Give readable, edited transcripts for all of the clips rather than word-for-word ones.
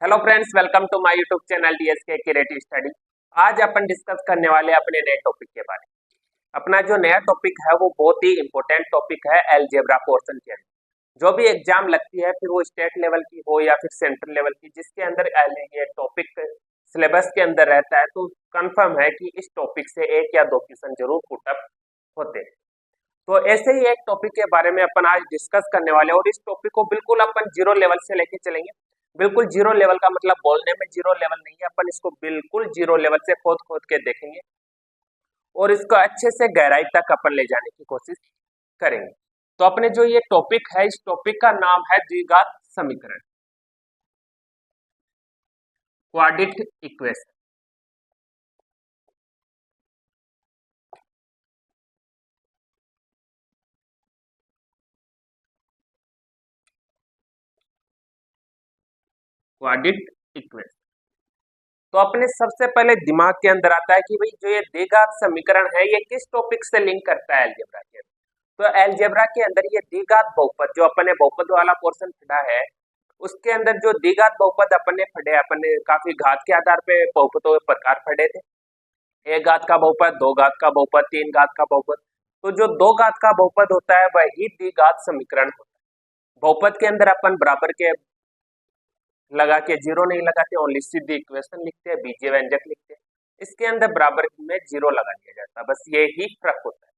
Hello friends, welcome to my YouTube channel DSK creative study. आज अपन discuss करने वाले अपने नए टॉपिक के बारे में। अपना जो नया टॉपिक है वो बहुत ही इंपॉर्टेंट टॉपिक है अलजेब्रा पोर्शन के अंदर। जो भी एग्जाम लगती है, फिर वो स्टेट लेवल की हो या फिर सेंट्रल लेवल की, जिसके अंदर ये टॉपिक सिलेबस के अंदर रहता है, तो कंफर्म है कि इस टॉपिक से एक या दो क्वेश्चन जरूर पुटअप होते हैं। तो ऐसे ही एक टॉपिक के बारे में अपन आज डिस्कस करने वाले हैं और इस टॉपिक को बिल्कुल अपन जीरो लेवल से लेके चलेंगे। बिल्कुल जीरो लेवल का मतलब बोलने में जीरो लेवल नहीं है, अपन इसको बिल्कुल जीरो लेवल से खोद खोद के देखेंगे और इसको अच्छे से गहराई तक अपन ले जाने की कोशिश करेंगे। तो अपने जो ये टॉपिक है, इस टॉपिक का नाम है द्विघात समीकरण, क्वाड्रेटिक इक्वेशन। क्वाड्रेटिक इक्वेशन तो अपने सबसे पहले दिमाग के अंदर आता है कि भाई जो ये द्विघात समीकरण है ये किस टॉपिक से लिंक करता है अलजेब्रा के अंदर। तो अलजेब्रा के अंदर ये द्विघात बहुपद, जो अपने बहुपद वाला पोर्शन पढ़ा है, उसके अंदर जो द्विघात बहुपद अपने पढ़े, अपने काफी घात के आधार पे बहुपदों के प्रकार पढ़े थे। एक घात का बहुपद, दो घात का बहुपद, तीन घात का बहुपद। तो जो दो घात का बहुपद होता है वही द्विघात समीकरण होता है। बहुपद के अंदर अपन बराबर के लगा के जीरो नहीं लगाते, ओनली सीधी इक्वेशन लिखते हैं, बीजीय व्यंजक लिखते हैं। इसके अंदर बराबर में जीरो लगा दिया जाता है, बस ये ही फर्क होता है।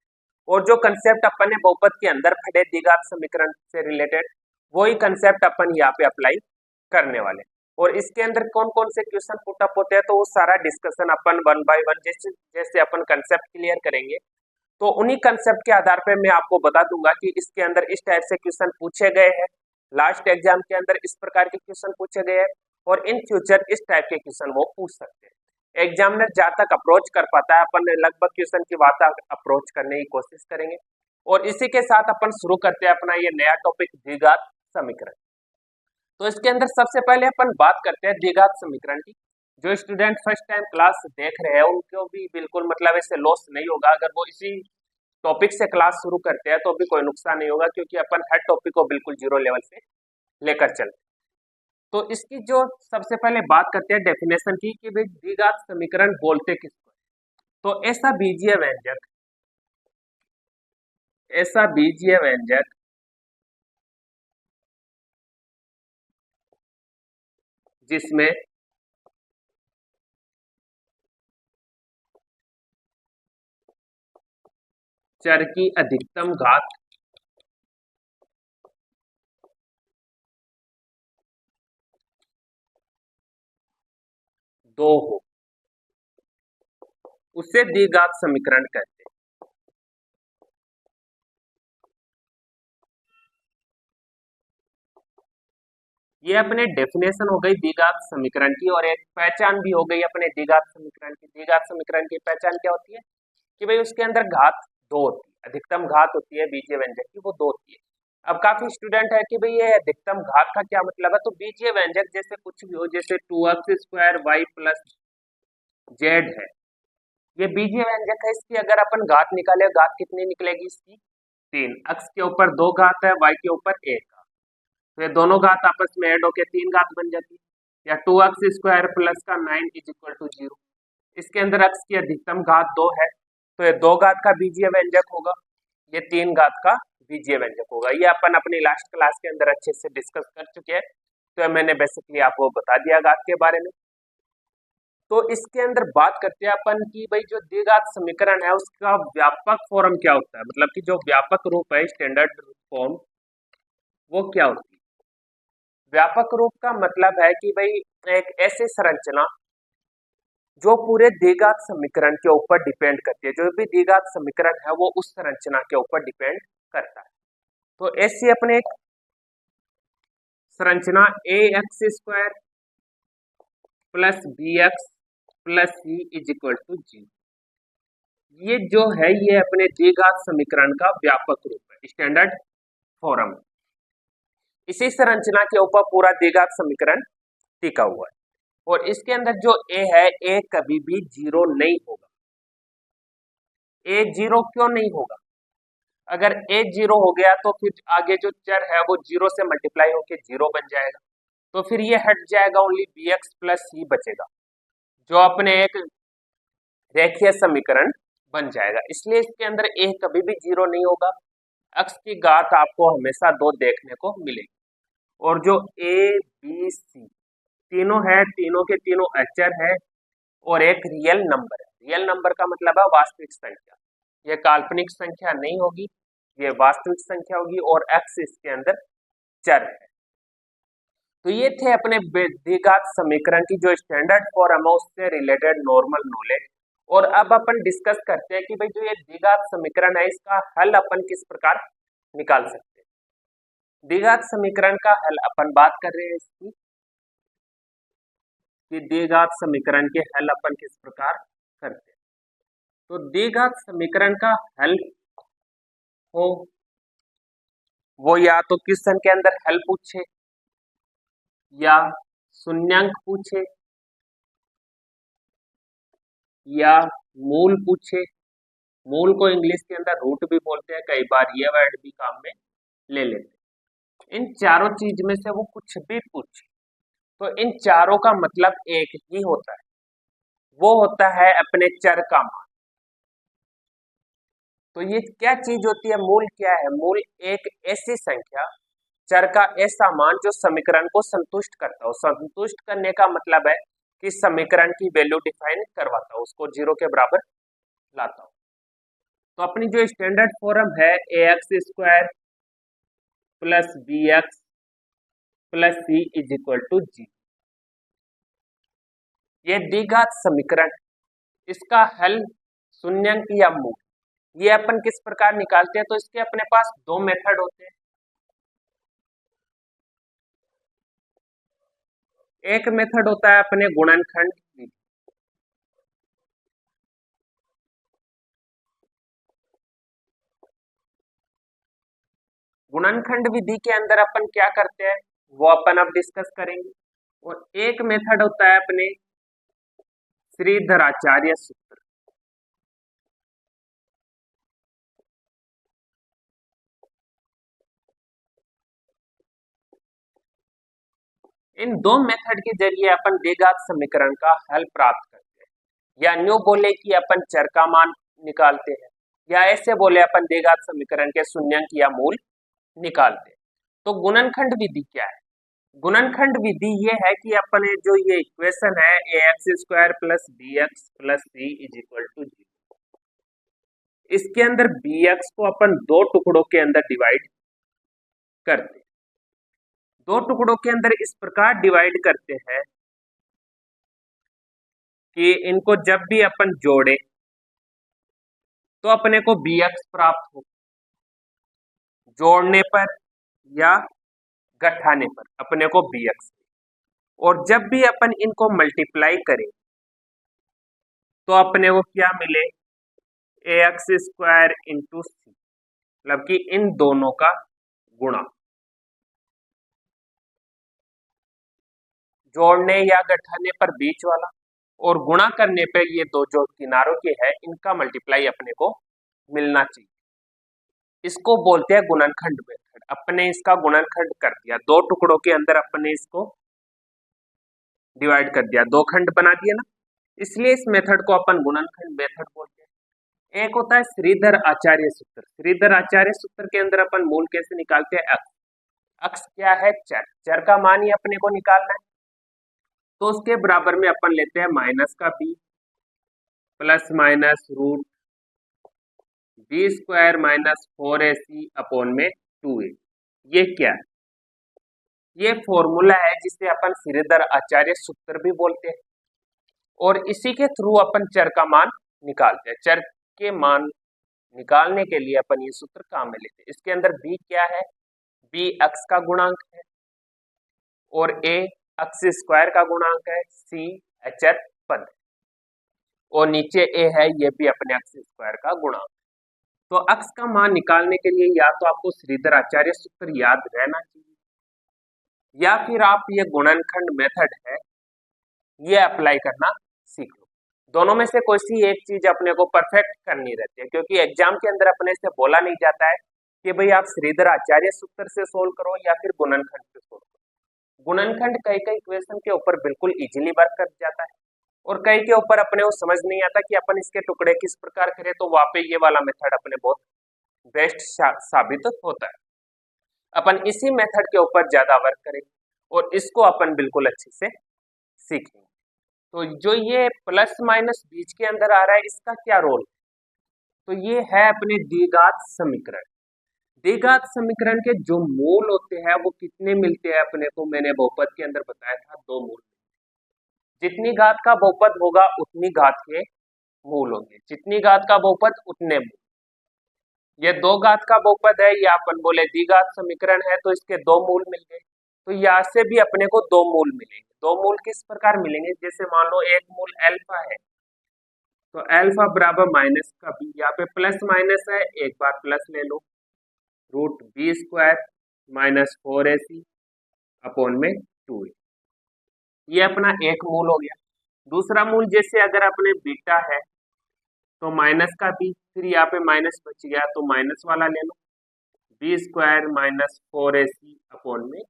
और जो कंसेप्ट अपन ने बहुपद के अंदर पढ़े द्विघात समीकरण से रिलेटेड, वही कंसेप्ट अपन यहाँ पे अप्लाई करने वाले। और इसके अंदर कौन कौन से क्वेश्चन पुटअप होते हैं, तो वो सारा discussion upon one by one जैसे जैसे अपन कंसेप्ट क्लियर करेंगे, तो उन्हीं कंसेप्ट के आधार पे मैं आपको बता दूंगा कि इसके अंदर इस टाइप से क्वेश्चन पूछे गए हैं, लास्ट एग्जाम के अंदर इस प्रकार के क्वेश्चन पूछे गए हैं और इन फ्यूचर इस टाइप के क्वेश्चन वो पूछ सकते हैं। एग्जामिनर जहाँ तक अप्रोच कर पाता है, अपन लगभग क्वेश्चन की बात अप्रोच करने की कोशिश करेंगे। और इसी के साथ अपन शुरू करते हैं अपना ये नया टॉपिक द्विघात समीकरण। तो इसके अंदर सबसे पहले अपन बात करते हैं द्विघात समीकरण की। जो स्टूडेंट फर्स्ट टाइम क्लास देख रहे हैं उनको भी बिल्कुल मतलब इससे लॉस नहीं होगा, अगर वो इसी टॉपिक से क्लास शुरू करते हैं तो भी कोई नुकसान नहीं होगा, क्योंकि अपन हर टॉपिक को बिल्कुल जीरो लेवल से लेकर चलते। तो इसकी जो सबसे पहले बात करते हैं डेफिनेशन की कि भाई द्विघात समीकरण बोलते किसको। तो ऐसा बीजीय व्यंजक जिसमें चर की अधिकतम घात दो हो, उसे द्विघात समीकरण कहते हैं। ये अपने डेफिनेशन हो गई द्विघात समीकरण की, और एक पहचान भी हो गई अपने द्विघात समीकरण की। द्विघात समीकरण की पहचान क्या होती है कि भाई उसके अंदर घात दो होती है, अधिकतम घात होती है बीजीय व्यंजक की, वो दो होती है। अब काफी स्टूडेंट है कि भाई ये अधिकतम घात का क्या मतलब है। तो बीजीय व्यंजक जैसे कुछ भी हो, जैसे 2x² y प्लस जेड है, ये बीजीय व्यंजक है। इसकी अगर अपन घात निकाले, घात कितनी निकलेगी इसकी? 3। x के ऊपर 2 घात है, y के ऊपर 1 घात, तो ये दोनों घात आपस में ऐड होके 3 घात बन जाती है। या 2x² प्लस का 9 इज इक्वल टू 0। इसके अंदर x की अधिकतम घात 2 है, तो ये 2 घात का बीजीय व्यंजक होगा, ये 3 घात का बीजीय व्यंजक होगा। ये अपन अपनी लास्ट क्लास के अंदर अच्छे से डिस्कस कर चुके हैं, तो मैंने बेसिकली आपको बता दिया घात के बारे में। तो इसके अंदर बात करते हैं अपन की भाई जो द्विघात समीकरण है उसका व्यापक फॉर्म क्या होता है, मतलब कि जो व्यापक रूप है, स्टैंडर्ड फॉर्म, वो क्या होती है। व्यापक रूप का मतलब है कि भाई एक ऐसी संरचना जो पूरे द्विघात समीकरण के ऊपर डिपेंड करती है। जो भी द्विघात समीकरण है वो उस संरचना के ऊपर डिपेंड करता है। तो ऐसी अपने एक संरचना ax² plus bx plus c is equal to 0, ये जो है ये अपने द्विघात समीकरण का व्यापक रूप है, स्टैंडर्ड फॉर्म। इसी संरचना के ऊपर पूरा द्विघात समीकरण टिका हुआ है। और इसके अंदर जो a है, a कभी भी जीरो नहीं होगा। a जीरो क्यों नहीं होगा? अगर a जीरो हो गया तो फिर आगे जो चर है वो जीरो से मल्टीप्लाई होकर जीरो बन जाएगा। तो फिर ये हट जाएगा, ओनली बी एक्स प्लस सी बचेगा, जो अपने एक रेखीय समीकरण बन जाएगा। इसलिए इसके अंदर ए कभी भी जीरो नहीं होगा, एक्स की घात आपको हमेशा 2 देखने को मिलेगी। और जो ए बी सी तीनों है, तीनों के तीनों अचर है और एक रियल नंबर है। रियल नंबर का मतलब है वास्तविक संख्या, ये काल्पनिक संख्या नहीं होगी, ये वास्तविक संख्या होगी और एक्स इसके अंदर चर है। तो ये थे अपने द्विघात समीकरण की जो स्टैंडर्ड फॉर्म है उससे रिलेटेड नॉर्मल नॉलेज। और अब अपन डिस्कस करते हैं कि भाई जो ये द्विघात समीकरण है इसका हल अपन किस प्रकार निकाल सकते हैं। द्विघात समीकरण का हल अपन बात कर रहे हैं इसकी कि द्विघात समीकरण के हल अपन किस प्रकार करते हैं। तो द्विघात समीकरण का हल हो वो या तो क्वेश्चन के अंदर हल पूछे या शून्यांक पूछे या मूल पूछे। मूल को इंग्लिश के अंदर रूट भी बोलते हैं, कई बार ये वर्ड भी काम में ले लेते हैं। इन चारों चीज में से वो कुछ भी पूछे तो इन चारों का मतलब एक ही होता है, वो होता है अपने चर का मान। तो ये क्या चीज होती है, मूल क्या है? मूल एक ऐसी संख्या, चर का ऐसा मान जो समीकरण को संतुष्ट करता हो। संतुष्ट करने का मतलब है कि समीकरण की वैल्यू डिफाइन करवाता हो, उसको 0 के बराबर लाता हो। तो अपनी जो स्टैंडर्ड फॉर्म है A X square plus B X plus C is equal to जी, ये द्विघात समीकरण, इसका हल शून्यांक या मूल, ये अपन किस प्रकार निकालते हैं? तो इसके अपने पास 2 मेथड होते हैं। एक मेथड होता है अपने गुणनखंड विधि। गुणनखंड विधि के अंदर अपन क्या करते हैं वो अपन अब डिस्कस करेंगे। और एक मेथड होता है अपने श्रीधराचार्य सूत्र। इन 2 मेथड के जरिए अपन द्विघात समीकरण का हल प्राप्त करते हैं, या न्यू बोले कि अपन चर का मान निकालते हैं, या ऐसे बोले अपन द्विघात समीकरण के शून्यांक या मूल निकालते हैं। तो गुणनखंड विधि क्या है? गुणनखंड विधि ये है कि अपने जो ये इक्वेशन है A X square plus B X plus C is equal to जी, इसके अंदर बी एक्स को अपन 2 टुकड़ों के अंदर डिवाइड करते हैं। 2 टुकड़ों के अंदर इस प्रकार डिवाइड करते हैं कि इनको जब भी अपन जोड़े तो अपने को बी एक्स प्राप्त हो, जोड़ने पर या घटाने पर अपने को बी एक्स। और जब भी अपन इनको मल्टीप्लाई करें तो अपने को क्या मिले? ए एक्स स्क्वायर इंटू सी, मतलब कि इन दोनों का गुणा। जोड़ने या घटाने पर बीच वाला और गुणा करने पर ये दो जो किनारों के है इनका मल्टीप्लाई अपने को मिलना चाहिए। इसको बोलते हैं गुणनखंड मेथड। अपने इसका गुणनखंड कर दिया, 2 टुकड़ों के अंदर अपने इसको डिवाइड कर दिया, 2 खंड बना दिया ना, इसलिए इस मेथड को अपन गुणनखंड मेथड बोलते हैं। एक होता है श्रीधर आचार्य सूत्र। श्रीधर आचार्य सूत्र के अंदर अपन मूल कैसे निकालते हैं? अक्ष। अक्ष क्या है? चर। चर का मान ही अपने को निकालना है, तो उसके बराबर में अपन लेते हैं माइनस का B plus minus root B square minus 4ac upon में 2a। ये क्या है? ये फॉर्मूला है जिसे अपन श्रीधर आचार्य सूत्र भी बोलते हैं, और इसी के थ्रू अपन चर का मान निकालते हैं। चर के मान निकालने के लिए अपन ये सूत्र काम में लेते हैं। इसके अंदर b क्या है? b अक्ष का गुणांक है और a अक्ष स्क्वायर का गुणांक है, c अचर पद है और नीचे a है, ये भी अपने अक्ष स्क्वायर का गुणांक है। तो अक्ष का मान निकालने के लिए या तो आपको श्रीधर आचार्य सूत्र याद रहना चाहिए या फिर आप ये गुणनखंड मेथड है ये अप्लाई करना सीख लो। दोनों में से कोई सी एक चीज अपने को परफेक्ट करनी रहती है, क्योंकि एग्जाम के अंदर अपने से बोला नहीं जाता है कि भाई आप श्रीधर आचार्य सूत्र से सोल्व करो या फिर गुणनखंड से सोल्व करो। गुणनखंड कई कई इक्वेशन के ऊपर बिल्कुल इजीली वर्क कर जाता है और कई के ऊपर अपने को समझ नहीं आता कि अपन इसके टुकड़े किस प्रकार करें, तो वहां पे ये वाला मेथड अपने बहुत बेस्ट साबित होता है। अपन इसी मेथड के ऊपर ज्यादा वर्क करेंगे और इसको अपन बिल्कुल अच्छे से सीखेंगे। तो जो ये प्लस माइनस बीच के अंदर आ रहा है, इसका क्या रोल है? तो ये है अपने द्विघात समीकरण। द्विघात समीकरण के जो मूल होते हैं वो कितने मिलते हैं अपने को, मैंने बहुपद के अंदर बताया था, दो मूल। जितनी घात का बहुपद होगा उतनी घात के मूल होंगे, जितनी घात का बहुपद उतने मूल। ये दो घात का बहुपद है, या अपन बोले द्विघात समीकरण है, तो इसके दो मूल मिल गए। तो यहाँ से भी अपने को दो मूल मिलेंगे। दो मूल किस प्रकार मिलेंगे? जैसे मान लो एक मूल अल्फा है, तो अल्फा बराबर माइनस का बी, यहाँ पे प्लस माइनस है, एक बार प्लस ले लो, root B square minus 4ac upon में 2a। ये अपना एक मूल हो गया। दूसरा मूल जैसे अगर अपने बीटा है तो माइनस का बी, फिर यहाँ पे माइनस बच गया तो माइनस वाला ले लो, B square minus 4ac upon में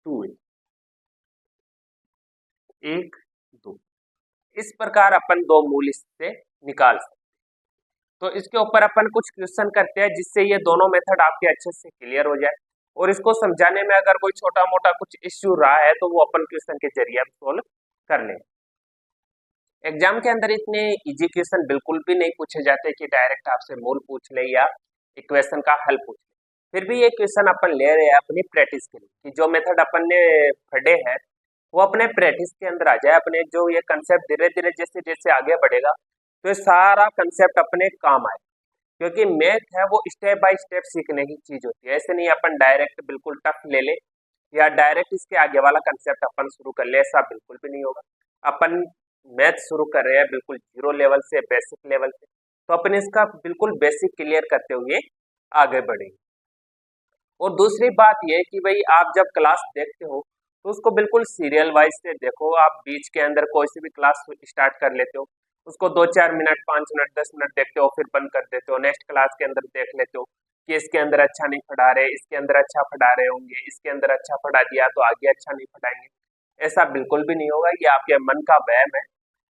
2a, 1 2। इस प्रकार अपन दो मूल इससे निकाल सकते। तो इसके ऊपर अपन कुछ क्वेश्चन करते हैं जिससे ये दोनों मेथड आपके अच्छे से क्लियर हो जाए, और इसको समझाने में अगर कोई छोटा मोटा कुछ इश्यू रहा है तो वो अपन क्वेश्चन के जरिए सोल्व कर लें। एग्जाम के अंदर इतने इजी क्वेश्चन बिल्कुल भी नहीं पूछे जाते कि डायरेक्ट आपसे मूल पूछ ले या इक्वेशन का हल पूछ ले। फिर भी ये क्वेश्चन अपन ले रहे हैं अपनी प्रैक्टिस के लिए कि जो मेथड अपन ने पढ़े हैं वो अपने प्रैक्टिस के अंदर आ जाए। अपने जो ये कंसेप्ट धीरे धीरे जैसे जैसे आगे बढ़ेगा तो ये सारा कंसेप्ट अपने काम आए, क्योंकि मैथ है वो स्टेप बाय स्टेप सीखने की चीज होती है। ऐसे नहीं अपन डायरेक्ट बिल्कुल टफ ले ले या डायरेक्ट इसके आगे वाला कंसेप्ट अपन शुरू कर ले, ऐसा बिल्कुल भी नहीं होगा। अपन मैथ शुरू कर रहे हैं बिल्कुल जीरो लेवल से, बेसिक लेवल से, तो अपन इसका बिल्कुल बेसिक क्लियर करते हुए आगे बढ़ेंगे। और दूसरी बात यह कि भाई आप जब क्लास देखते हो तो उसको बिल्कुल सीरियल वाइज से देखो। आप बीच के अंदर कोई सी भी क्लास स्टार्ट कर लेते हो, उसको 2-4 मिनट, 5 मिनट, 10 मिनट देखते हो, फिर बंद कर देते हो, नेक्स्ट क्लास के अंदर देख लेते हो कि इसके अंदर अच्छा नहीं पढ़ा रहे, इसके अंदर अच्छा पढ़ा रहे होंगे, इसके अंदर अच्छा पढ़ा दिया तो आगे अच्छा नहीं पढ़ाएंगे। ऐसा बिल्कुल भी नहीं होगा, ये आपके मन का वहम है।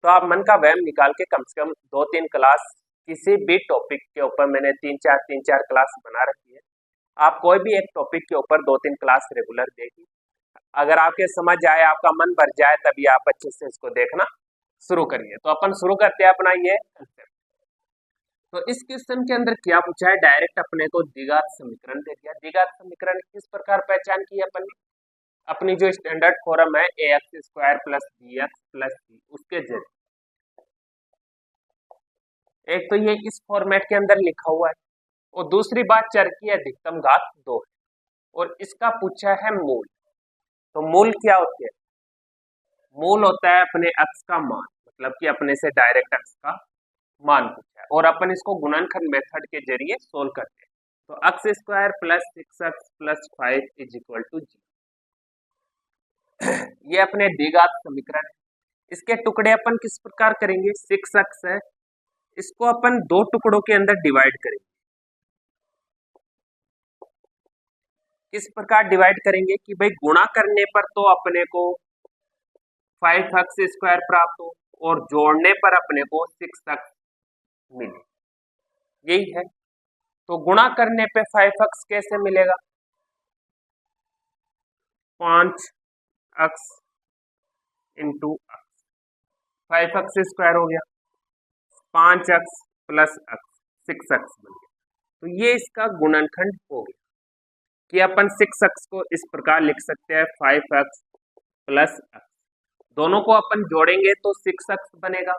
तो आप मन का वहम निकाल के कम से कम 2-3 क्लास किसी भी टॉपिक के ऊपर, मैंने 3-4 क्लास बना रखी है, आप कोई भी एक टॉपिक के ऊपर 2-3 क्लास रेगुलर देखिए। अगर आपके समझ आए, आपका मन भर जाए, तभी आप अच्छे से इसको देखना शुरू करिए। तो अपन शुरू करते हैं अपना ये कंसेप्ट। तो इस क्वेश्चन के अंदर क्या पूछा है? डायरेक्ट अपने को द्विघात समीकरण दे दिया। द्विघात समीकरण किस प्रकार पहचान की अपन ने? अपनी जो स्टैंडर्ड फॉर्म है ax square plus bx plus c, उसके जरिए। एक तो ये इस फॉर्मेट के अंदर लिखा हुआ है, और दूसरी बात चर की अधिकतम घात 2 है, और इसका पूछा है मूल। तो मूल क्या होते हैं? मूल होता है अपने अक्ष का मान, मतलब कि अपने से डायरेक्ट अक्ष का मान पूछा है, और अपन इसको गुणनखंड मेथड के जरिए सोल्व करते हैं। तो X square plus 6x plus 5 is equal to 0। ये अपने द्विघात समीकरण है। इसके टुकड़े अपन किस प्रकार करेंगे? 6x है, इसको अपन दो टुकड़ों के अंदर डिवाइड करेंगे। किस प्रकार डिवाइड करेंगे कि भाई गुणा करने पर तो अपने को 5x स्क्वायर प्राप्त हो, और जोड़ने पर अपने को 6x मिले, यही है। तो गुणा करने पे 5x कैसे मिलेगा? 5x into x, 5x square हो गया, 5x प्लस x, 6x बन गया। तो ये इसका गुणनखंड हो गया कि अपन 6x को इस प्रकार लिख सकते हैं 5x प्लस x। दोनों को अपन जोड़ेंगे तो 6x बनेगा,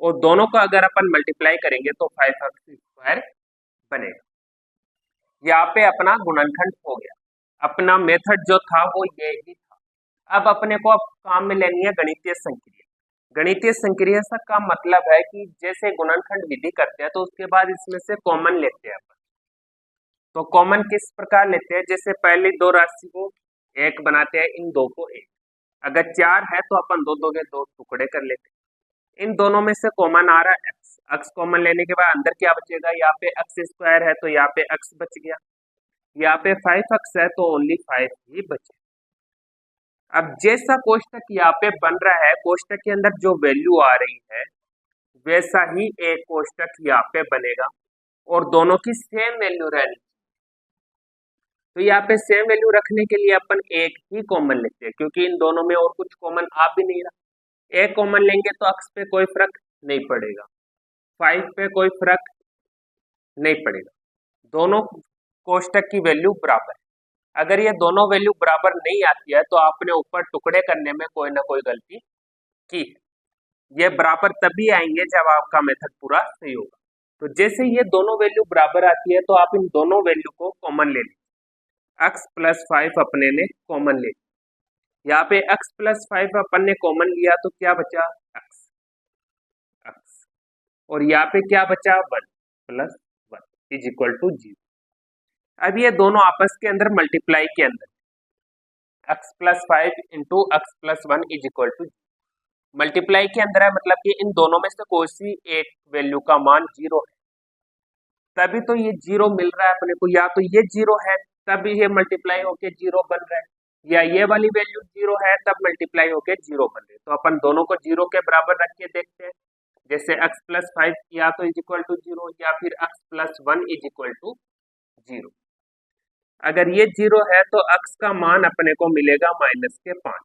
और दोनों को अगर अपन मल्टीप्लाई करेंगे तो 5x स्क्वायर बनेगा। यहाँ पे अपना गुणनखंड हो गया। अपना मेथड जो था वो ये ही था। अब अपने को अब काम में लेनी है गणितीय संक्रिया। गणितीय संक्रिया का मतलब है कि जैसे गुणनखंड विधि करते हैं तो उसके बाद इसमें से कॉमन लेते हैं अपन। तो कॉमन किस प्रकार लेते हैं? जैसे पहली दो राशि को एक बनाते हैं, इन दो को एक। अगर 4 है तो अपन दो के दो टुकड़े कर लेते हैं। इन दोनों में से कॉमन आ रहा है x। x कॉमन लेने के बाद अंदर क्या बचेगा? यहाँ पे x स्क्वायर है तो यहाँ पे x बच गया, यहाँ पे 5x है तो ओनली 5 ही बचे। अब जैसा कोष्टक यहाँ पे बन रहा है, कोष्टक के अंदर जो वैल्यू आ रही है वैसा ही एक कोष्टक यहाँ पे बनेगा और दोनों की सेम वैल्यू रहनी। तो यहाँ पे सेम वैल्यू रखने के लिए अपन एक ही कॉमन लेते हैं, क्योंकि इन दोनों में और कुछ कॉमन आ भी नहीं रहा। एक कॉमन लेंगे तो अक्स पे कोई फर्क नहीं पड़ेगा, 5 पे कोई फर्क नहीं पड़ेगा, दोनों कोष्टक की वैल्यू बराबर है। अगर ये दोनों वैल्यू बराबर नहीं आती है तो आपने ऊपर टुकड़े करने में कोई ना कोई गलती की है। ये बराबर तभी आएंगे जब आपका मेथड पूरा सही होगा। तो जैसे ये दोनों वैल्यू बराबर आती है तो आप इन दोनों वैल्यू को कॉमन ले लीजिए। x प्लस 5 अपने ने कॉमन ले लिया, यहाँ पे x प्लस 5 अपन ने कॉमन लिया तो क्या बचा x, और यहाँ पे क्या बचा 1 प्लस 1 इज इक्वल टू 0। अब ये दोनों आपस के अंदर मल्टीप्लाई के अंदर x plus 5 into x plus 1 is equal to, multiply के अंदर है, मतलब कि इन दोनों में से कोई सी एक वैल्यू का मान 0 है तभी तो ये 0 मिल रहा है अपने को, या तो ये 0 है तब ये मल्टीप्लाई होके 0 बन रहा है, या ये वाली वैल्यू 0 है तब मल्टीप्लाई होके 0 बन रही है। तो अपन दोनों को 0 के बराबर रख के देखते हैं, जैसे x प्लस 5 या तो इज इक्वल टू 0 या फिर x plus 1 is equal to 0। अगर ये 0 है तो x का मान अपने को मिलेगा माइनस के 5,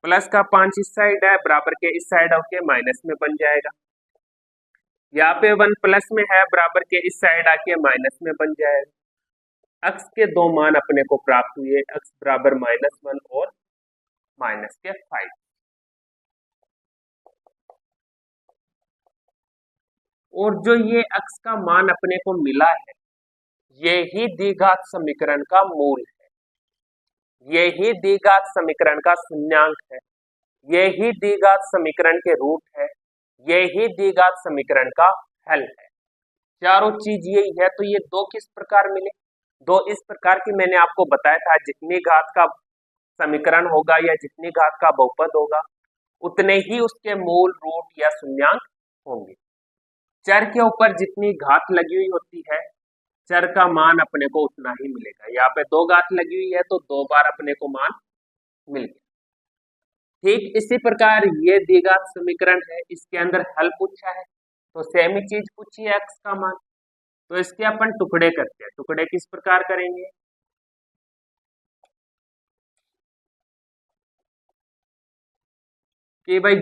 प्लस का 5 इस साइड है, बराबर के इस साइड होके माइनस में बन जाएगा। यहाँ पे 1 प्लस में है, बराबर के इस साइड आके माइनस में बन जाएगा। x के दो मान अपने को प्राप्त हुए, x बराबर -1 और माइनस के 5। और जो ये x का मान अपने को मिला है ये ही द्विघात समीकरण का मूल है, ये ही द्विघात समीकरण का शून्यांक है, ये ही द्विघात समीकरण के रूट है, ये ही द्विघात समीकरण का हल है। चारों चीज यही है। तो ये दो किस प्रकार मिले, दो इस प्रकार की मैंने आपको बताया था, जितनी घात का समीकरण होगा या जितनी घात का बहुपद होगा उतने ही उसके मूल, रूट या शून्यांक होंगे। चर के ऊपर जितनी घात लगी हुई होती है चर का मान अपने को उतना ही मिलेगा। यहाँ पे 2 घात लगी हुई है तो 2 बार अपने को मान मिल गया। ठीक इसी प्रकार ये द्विघात समीकरण है, इसके अंदर हल पूछा है तो सेम ही चीज पूछी है x का मान, तो इसके अपन टुकड़े करते हैं। टुकड़े किस प्रकार करेंगे, कि भाई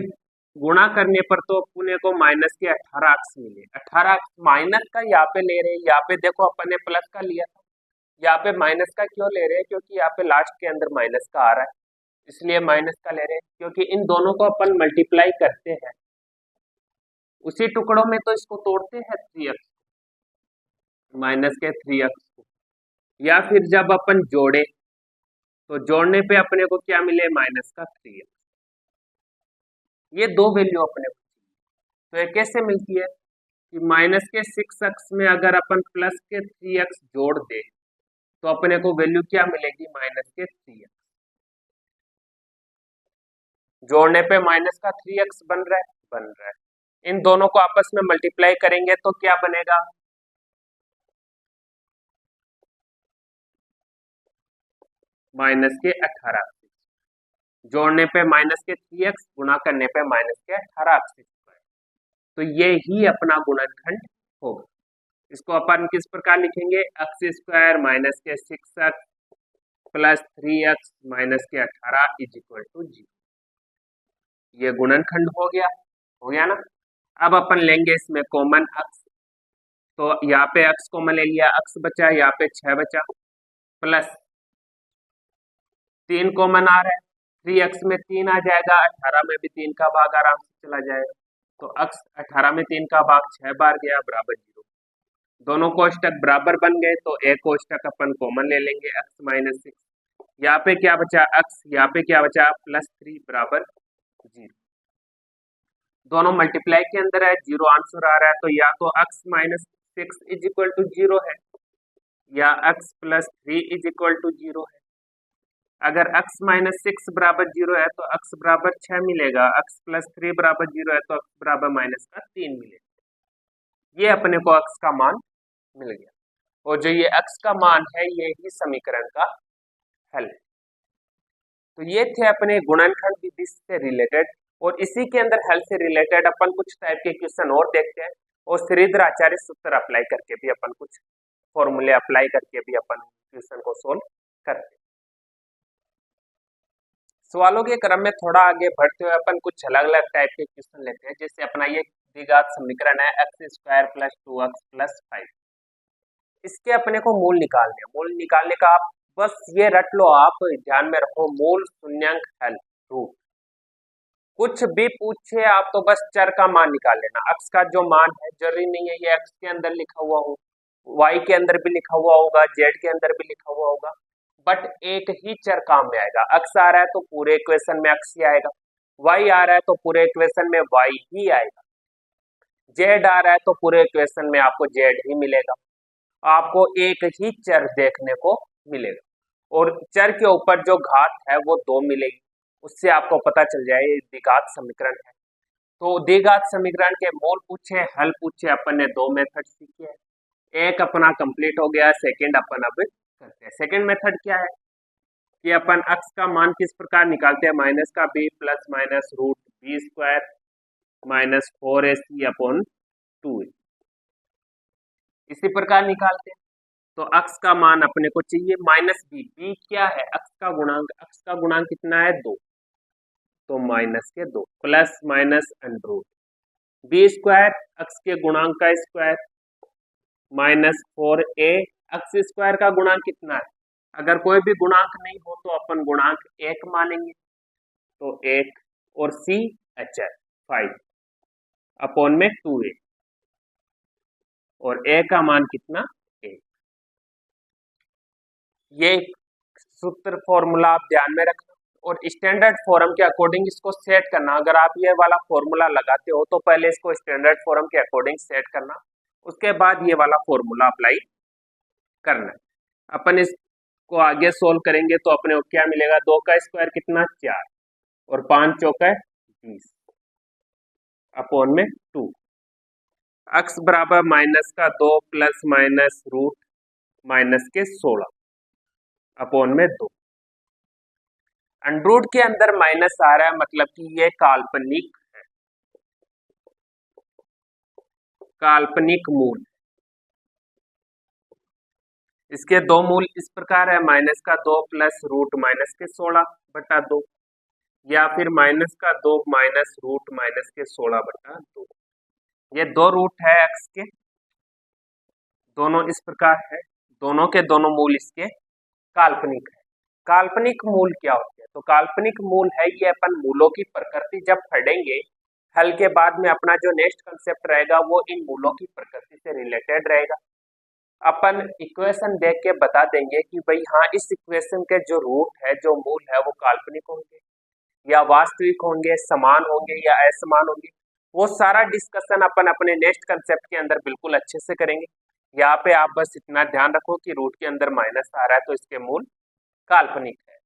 गुणा करने पर तो अपने को माइनस के 18 अक्स मिले। 18 माइनस का यहाँ पे ले रहे हैं, यहाँ पे देखो अपन ने प्लस का लिया था, यहाँ पे माइनस का क्यों ले रहे हैं, क्योंकि यहाँ पे लास्ट के अंदर माइनस का आ रहा है इसलिए माइनस का ले रहे हैं। क्योंकि इन दोनों को अपन मल्टीप्लाई करते हैं उसी टुकड़ों में तो इसको तोड़ते हैं 3x, माइनस के 3x को, या फिर जब अपन जोड़े तो जोड़ने पे अपने को क्या मिले माइनस का 3x। ये दो वैल्यू अपने को, तो ये कैसे मिलती है कि माइनस के 6x में अगर अपन प्लस के 3x जोड़ दे तो अपने को वैल्यू क्या मिलेगी माइनस के 3x। जोड़ने पे माइनस का 3x बन रहा है। इन दोनों को आपस में मल्टीप्लाई करेंगे तो क्या बनेगा, माइनस के 18। जोड़ने पे माइनस के 3x, गुणा करने पे माइनस के 18x। तो ये ही अपना गुणनखंड होगा। इसको अपन किस प्रकार लिखेंगे, एक्स स्क्वायर माइनस के 6x प्लस 3x माइनस के 18 इज इक्वल टू 0। ये गुणनखंड हो गया ना। अब अपन लेंगे इसमें कॉमन x, तो यहाँ पे x कॉमन ले लिया, x बचा, यहाँ पे 6 बचा, प्लस 3 कॉमन आ रहा है, 3x में 3 आ जाएगा, 18 में भी 3 का भाग आराम से चला जाएगा, तो x 18 में 3 का भाग 6 बार गया बराबर 0। दोनों कोष्टक बराबर बन गए तो एक कोष्टक अपन कॉमन ले लेंगे, x माइनस 6, यहाँ पे क्या बचा x, यहाँ पे क्या बचा प्लस 3 बराबर 0। दोनों मल्टीप्लाई के अंदर है, 0 आंसर आ रहा है, तो या तो x minus 6 is equal to 0 है या x plus 3 is equal to 0 है। अगर x माइनस 6 बराबर 0 है तो x बराबर 6 मिलेगा, x प्लस 3 बराबर 0 है तो x बराबर माइनस का 3 मिलेगा। ये अपने को x का मान मिल गया, और जो ये x का मान है ये ही समीकरण का हल है। तो ये थे अपने गुणनखंड विधि से रिलेटेड, और इसी के अंदर हल से रिलेटेड अपन कुछ टाइप के क्वेश्चन और देखते हैं, और श्रीधर आचार्य सूत्र अप्लाई करके भी अपन कुछ फॉर्मूले अप्लाई करके भी अपन क्वेश्चन को सोल्व करते हैं। सवालों के क्रम में थोड़ा आगे बढ़ते हुए अपन कुछ अलग अलग टाइप के क्वेश्चन लेते हैं। जैसे अपना ये द्विघात समीकरण है x² + 2x + 5, इसके अपने को मूल निकालने हैं। मूल निकालने का आप बस ये रट लो, आप ध्यान में रखो, मूल, शून्यंक, हल, रूट, कुछ भी पूछे आप तो बस चर का मान निकाल लेना। x का जो मान है जरूरी नहीं है ये x के अंदर लिखा हुआ हो, y के अंदर भी लिखा हुआ होगा, z के अंदर भी लिखा हुआ होगा, बट एक ही चर काम में आएगा। x आ रहा है तो पूरे इक्वेशन में x ही आएगा, y आ रहा है तो पूरे इक्वेशन में y ही आएगा, z आ रहा है तो पूरे इक्वेशन में आपको z ही मिलेगा। आपको एक ही चर देखने को मिलेगा, और चर के ऊपर जो घात है वो 2 मिलेगी, उससे आपको पता चल जाए ये द्विघात समीकरण है। तो द्विघात समीकरण के मूल पूछे, हल पूछे, अपन ने 2 मेथड सीखे हैं। एक अपना कंप्लीट हो गया, सेकंड अपन अब करते हैं। सेकंड मेथड क्या है कि अपन x का मान किस प्रकार निकालते हैं, माइनस का b plus minus root b² minus 4ac/2a, इसी प्रकार निकालते हैं। तो x का मान अपने को चाहिए माइनस b क्या है, x का गुणांक, x का गुणांक कितना है 2, तो माइनस के 2 plus minus under b² x के गुणांक का स्क्वायर माइनस 4a, x² का गुणांक कितना है, अगर कोई भी गुणांक नहीं हो तो अपन गुणांक 1 मानेंगे, तो 1, और c h 5/2a, और a का मान कितना 1। ये सूत्र फॉर्मूला आप ध्यान में रखना, और स्टैंडर्ड फॉर्म के अकॉर्डिंग इसको सेट करना। अगर आप ये वाला फॉर्मूला लगाते हो तो पहले इसको स्टैंडर्ड फॉर्म के अकॉर्डिंग सेट करना, उसके बाद ये वाला फॉर्मूला अप्लाई करना। अपन इसको आगे सोल्व करेंगे तो अपने को क्या मिलेगा, 2 का स्क्वायर कितना 4, और 5 चौका 20/2, x बराबर माइनस का 2 प्लस माइनस रूट माइनस के 16/2। अंडरूट के अंदर माइनस आ रहा है, मतलब कि ये काल्पनिक है, काल्पनिक मूल। इसके 2 मूल इस प्रकार है, माइनस का 2 प्लस रूट माइनस के 16/2, या फिर माइनस का 2 माइनस रूट माइनस के 16/2। ये 2 रूट है x के, दोनों इस प्रकार है, दोनों के दोनों मूल इसके काल्पनिक है। काल्पनिक मूल क्या होते हैं, तो काल्पनिक मूल है ये अपन मूलों की प्रकृति जब पढ़ेंगे हल के बाद में, अपना जो नेक्स्ट कंसेप्ट रहेगा वो इन मूलों की प्रकृति से रिलेटेड रहेगा। अपन इक्वेशन देख के बता देंगे कि भाई हाँ, इस इक्वेशन के जो रूट है, जो मूल है, वो काल्पनिक होंगे या वास्तविक होंगे, समान होंगे या असमान होंगे। वो सारा डिस्कशन अपन अपने नेक्स्ट कंसेप्ट के अंदर बिल्कुल अच्छे से करेंगे। यहाँ पे आप बस इतना ध्यान रखो कि रूट के अंदर माइनस आ रहा है तो इसके मूल काल्पनिक है।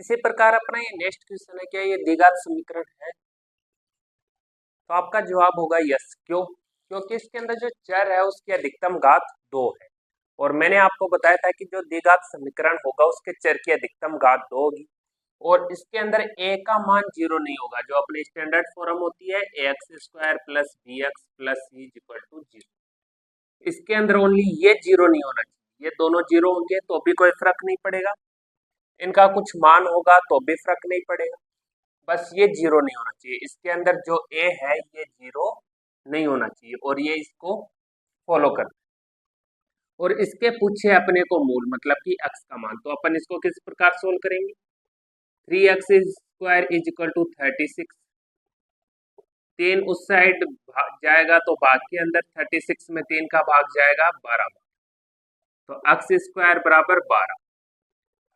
इसी प्रकार अपना ये नेक्स्ट क्वेश्चन है, क्या ये द्विघात समीकरण है, तो आपका जवाब होगा यस। क्यों? क्योंकि इसके अंदर जो चर है उसकी अधिकतम घात 2 है, और मैंने आपको बताया था कि जो द्विघात समीकरण होगा उसके चर की अधिकतम घात 2 होगी, और इसके अंदर a का मान 0 नहीं होगा। जो अपनी स्टैंडर्ड फॉर्म होती है ax² + bx + c = 0, इसके अंदर ओनली ये 0 नहीं होना चाहिए। ये दोनों 0 होंगे तो भी कोई फर्क नहीं पड़ेगा, इनका कुछ मान होगा तो भी फर्क नहीं पड़ेगा, बस ये 0 नहीं होना चाहिए। इसके अंदर जो a है ये 0 नहीं होना चाहिए, और ये इसको फॉलो करता है। और इसके पूछे अपने को मूल, मतलब कि x का मान, तो अपन इसको किस प्रकार सोल्व करेंगे, 3x² = 36, 3 उस साइड जाएगा तो भाग के अंदर, 36 में 3 का भाग जाएगा 12 बार, तो x² बराबर 12।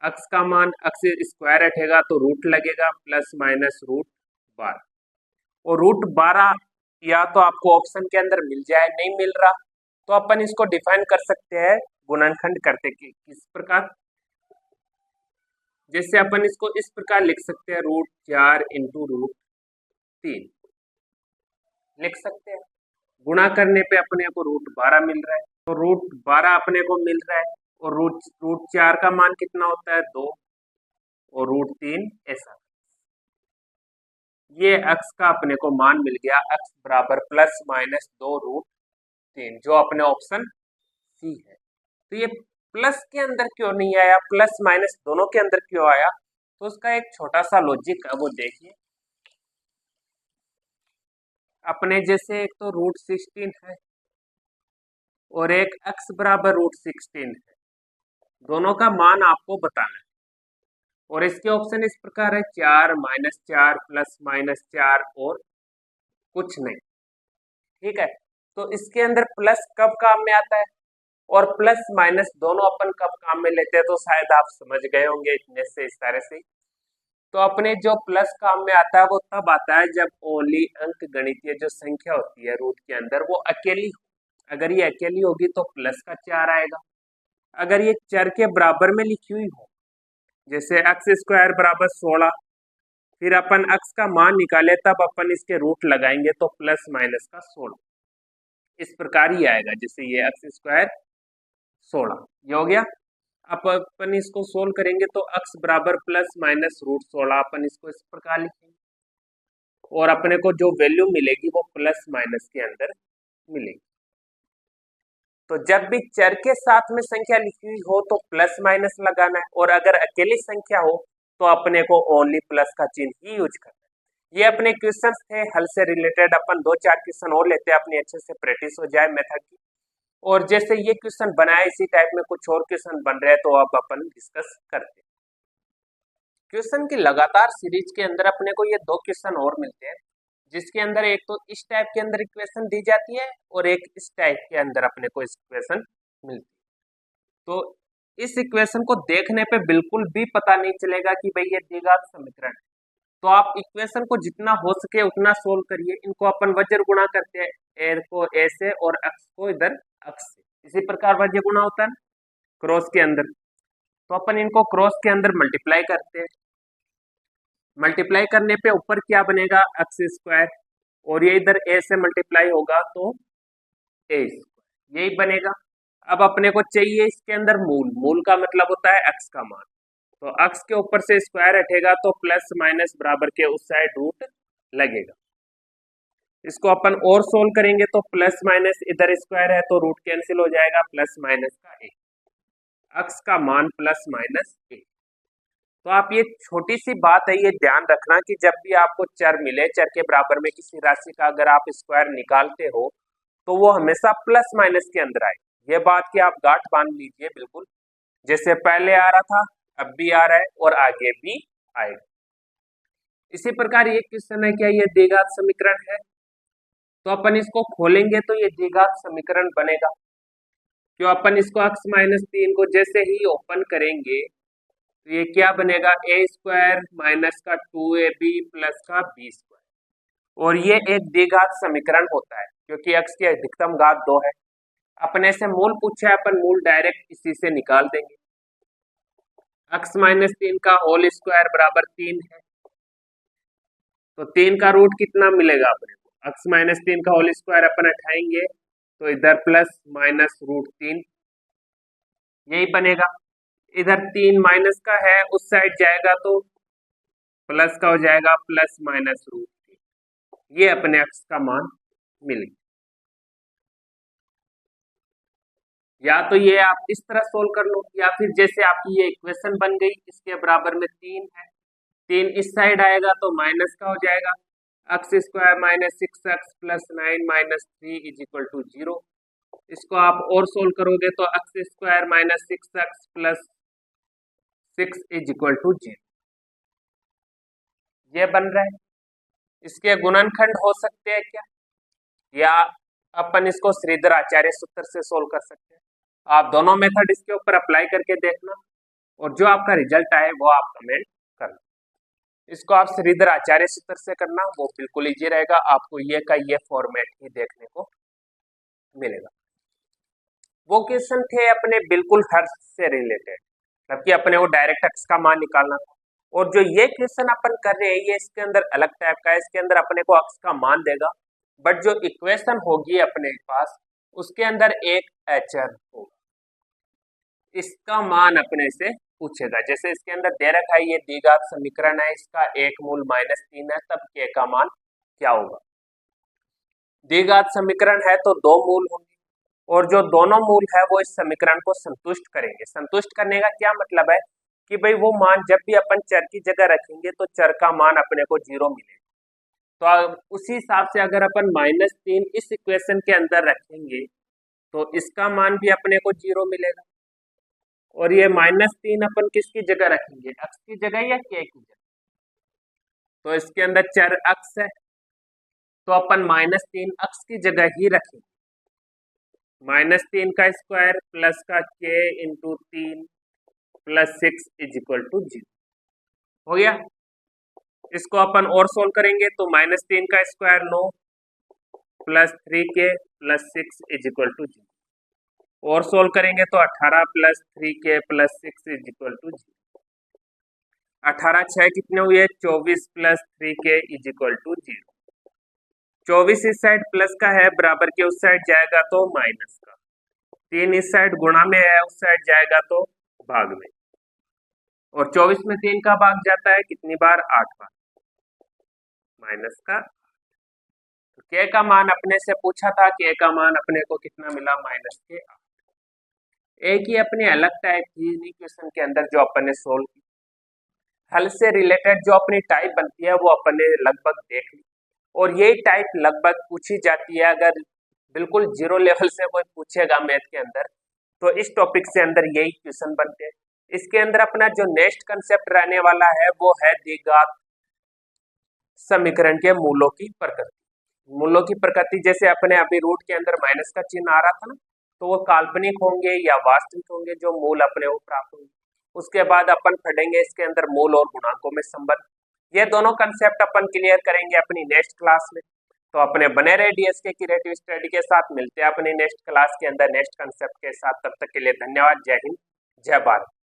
x का मान, x स्क्वायर हटेगा तो रूट लगेगा, प्लस माइनस रूट 12, और रूट 12 या तो आपको ऑप्शन के अंदर मिल जाए, नहीं मिल रहा तो अपन इसको डिफाइन कर सकते हैं गुणनखंड करते किस प्रकार। जैसे अपन इसको इस प्रकार लिख सकते हैं, √4 × √3 लिख सकते हैं। गुणा करने पे अपने को √12 मिल रहा है, तो √12 अपने को मिल रहा है, और रूट रूट 4 का मान कितना होता है 2 और रूट 3 ऐसा। ये अक्स का अपने को मान मिल गया, अक्स बराबर प्लस माइनस 2 रूट 3, जो अपने ऑप्शन सी है। तो ये प्लस के अंदर क्यों नहीं आया, प्लस माइनस दोनों के अंदर क्यों आया, तो उसका एक छोटा सा लॉजिक है, वो देखिए। अपने जैसे एक तो रूट 16 है और एक x बराबर रूट 16 है, दोनों का मान आपको बताना है। और इसके ऑप्शन इस प्रकार है 4 माइनस 4 प्लस माइनस 4 और कुछ नहीं। ठीक है, तो इसके अंदर प्लस कब काम में आता है और प्लस माइनस दोनों अपन कब काम में लेते हैं, तो शायद आप समझ गए होंगे इतने से इस तरह से। तो अपने जो प्लस काम में आता है वो तब आता है जब ओनली अंक गणितीय जो संख्या होती है रूट के अंदर वो अकेली हो। अगर ये अकेली होगी तो प्लस का 4 आएगा। अगर ये चर के बराबर में लिखी हुई हो, जैसे एक्स स्क्वायर बराबर 16, फिर अपन एक्स का मान निकाले तब अपन इसके रूट लगाएंगे तो प्लस माइनस का 16 इस प्रकार ही आएगा। जैसे ये एक्स स्क्वायर 16 ये हो गया। अब अपन इसको सोल्व करेंगे तो x बराबर प्लस माइनस रूट 16, अपन इसको इस प्रकार लिखेंगे और अपने को जो वैल्यू मिलेगी वो प्लस माइनस के अंदर मिलेगी। तो जब भी चर के साथ में संख्या लिखी हुई हो तो प्लस माइनस लगाना है, और अगर अकेली संख्या हो तो अपने को ओनली प्लस का चिन्ह ही यूज करना है। ये अपने क्वेश्चंस थे हल से रिलेटेड, अपन 2-4 क्वेश्चन और लेते हैं अपनी अच्छे से प्रैक्टिस हो जाए मेथड की। और जैसे ये क्वेश्चन बनाए इसी टाइप में कुछ और क्वेश्चन बन रहे हैं तो अब अपन डिस्कस करते हैं। क्वेश्चन की लगातार सीरीज के अंदर अपने को ये 2 क्वेश्चन और मिलते हैं, जिसके अंदर एक तो इस टाइप के अंदर इक्वेशन दी जाती है और एक इस टाइप के अंदर अपने को इक्वेशन मिलती है। तो इस इक्वेशन को देखने पे बिल्कुल भी पता नहीं चलेगा कि भाई ये द्विघात समीकरण है। तो आप इक्वेशन को जितना हो सके उतना सोल्व करिए। इनको अपन वज्र गुणा करते हैं, ए को ए से और एक्स को इधर एक्स से, इसी प्रकार वज्र गुणा होता है क्रॉस के अंदर। तो अपन इनको क्रॉस के अंदर मल्टीप्लाई करते हैं। मल्टीप्लाई करने पे ऊपर क्या बनेगा एक्स स्क्वायर, और ये इधर ए से मल्टीप्लाई होगा तो ए स्क्वायर यही बनेगा। अब अपने को चाहिए इसके अंदर मूल, मूल का मतलब होता है एक्स का मान। तो एक्स के ऊपर से स्क्वायर हटेगा तो प्लस माइनस बराबर के उस साइड रूट लगेगा। इसको अपन और सोल्व करेंगे तो प्लस माइनस इधर स्क्वायर है तो रूट कैंसिल हो जाएगा, प्लस माइनस का ए, एक्स का मान प्लस माइनस ए। तो आप ये छोटी सी बात है ये ध्यान रखना कि जब भी आपको चर मिले, चर के बराबर में किसी राशि का अगर आप स्क्वायर निकालते हो तो वो हमेशा प्लस माइनस के अंदर आए। ये बात की आप गांठ बांध लीजिए बिल्कुल, जैसे पहले आ रहा था अब भी आ रहा है और आगे भी आएगा। इसी प्रकार ये क्वेश्चन है क्या ये द्विघात समीकरण है, तो अपन इसको खोलेंगे तो ये द्विघात समीकरण बनेगा। क्यों, अपन इसको x माइनस 3 को जैसे ही ओपन करेंगे तो ये क्या बनेगा ए स्क्वायर माइनस का 2ab प्लस का बी स्क्वायर, और ये एक द्विघात समीकरण होता है क्योंकि x की अधिकतम घात 2 है। अपने से मूल पूछा है, अपन मूल डायरेक्ट इसी से निकाल देंगे। x माइनस 3 का होल स्क्वायर बराबर 3 है, तो 3 का रूट कितना मिलेगा अपने को, x माइनस 3 का होल स्क्वायर अपन उठाएंगे तो इधर प्लस माइनस रूट 3 यही बनेगा। इधर 3 माइनस का है उस साइड जाएगा तो प्लस का हो जाएगा, प्लस माइनस रूट 3, ये अपने x का मान मिल गया। या तो ये आप इस तरह सोल्व कर लो, या फिर जैसे आपकी ये इक्वेशन बन गई इसके बराबर में 3 है, 3 इस साइड आएगा तो माइनस का हो जाएगा, x square minus 6x plus 9 minus 3 is equal to 0। इसको आप और सोल्व करोगे तो x square minus 6x plus 6 is equal to 0 ये बन रहा है। इसके गुणनखंड हो सकते हैं क्या, या अपन इसको श्रीधर आचार्य सूत्र से सोल्व कर सकते हैं। आप दोनों मेथड इसके ऊपर अप्लाई करके देखना और जो आपका रिजल्ट आए वो आप कमेंट करना। इसको आप श्रीधर आचार्य सूत्र से करना, वो बिल्कुल इजी रहेगा, आपको ये का ये फॉर्मेट ही देखने को मिलेगा। वो क्वेश्चन थे अपने बिल्कुल हर से रिलेटेड, जबकि अपने को डायरेक्ट एक्स का मान निकालना था। और जो ये क्वेश्चन अपन कर रहे हैं ये इसके अंदर अलग टाइप का है, इसके अंदर अपने को एक्स का मान देगा, बट जो इक्वेशन होगी अपने पास उसके अंदर एक अचर होगा। इसका मान अपने से पूछेगा। जैसे इसके अंदर दे रखा है ये द्विघात समीकरण है, इसका एक मूल -3 है, तब k का मान क्या होगा। द्विघात समीकरण है तो दो मूल होंगे और जो दोनों मूल है वो इस समीकरण को संतुष्ट करेंगे। संतुष्ट करने का क्या मतलब है कि भाई वो मान जब भी अपन चर की जगह रखेंगे तो चर का मान अपने को 0 मिलेगा। तो उसी हिसाब से अगर अपन -3 इस इक्वेशन के अंदर रखेंगे तो इसका मान भी अपने को 0 मिलेगा। और ये -3 अपन किसकी जगह रखेंगे, x की जगह या k की जगह। तो इसके अंदर चर x है तो अपन -3 x की जगह ही रखेंगे। -3 का स्क्वायर प्लस का k into 3 plus 6 is equal to 0 हो गया। इसको अपन और सोल्व करेंगे तो -3 का square 9 plus 3k plus 6 is equal to 0 और सोल्व करेंगे तो 18 plus 3k plus 6 is equal to 0। 18 6 कितने हुए, 24 plus 3k is equal to 0। 24 इस साइड प्लस का है, बराबर के उस साइड जाएगा तो माइनस का। 3 इस साइड गुणा में है, उस साइड जाएगा तो भाग में। और 24 में 3 का भाग जाता है कितनी बार, 8 बार, माइनस का। तो k का मान अपने से पूछा था, k का मान अपने को कितना मिला, -8। एक ही अपनी अलग टाइप थी इक्वेशन के अंदर जो अपन ने सोल्व की। हल से रिलेटेड जो अपनी टाइप बनती है वो अपन ने लगभग देख ली और यही टाइप लगभग पूछी जाती है। अगर बिल्कुल 0 लेवल से कोई पूछेगा मैथ के अंदर तो इस टॉपिक से अंदर यही क्वेश्चन बनते हैं। इसके अंदर अपना जो नेक्स्ट कंसेप्ट रहने वाला है वो है द्विघात समीकरण के मूलों की प्रकृति। मूलों की प्रकृति जैसे अपने अभी रूट के अंदर माइनस का चिन्ह आ रहा था ना, तो वो काल्पनिक होंगे या वास्तविक होंगे जो मूल अपने को प्राप्त होंगे। उसके बाद अपन पढ़ेंगे इसके अंदर मूल और गुणांकों में संबंध। ये दोनों कंसेप्ट अपन क्लियर करेंगे अपनी नेक्स्ट क्लास में। तो अपने बने रहे डीएसके क्रिएटिव स्टडी के साथ। मिलते हैं अपनी नेक्स्ट क्लास के अंदर नेक्स्ट कंसेप्ट के साथ। तब तक के लिए धन्यवाद। जय हिंद, जय भारत।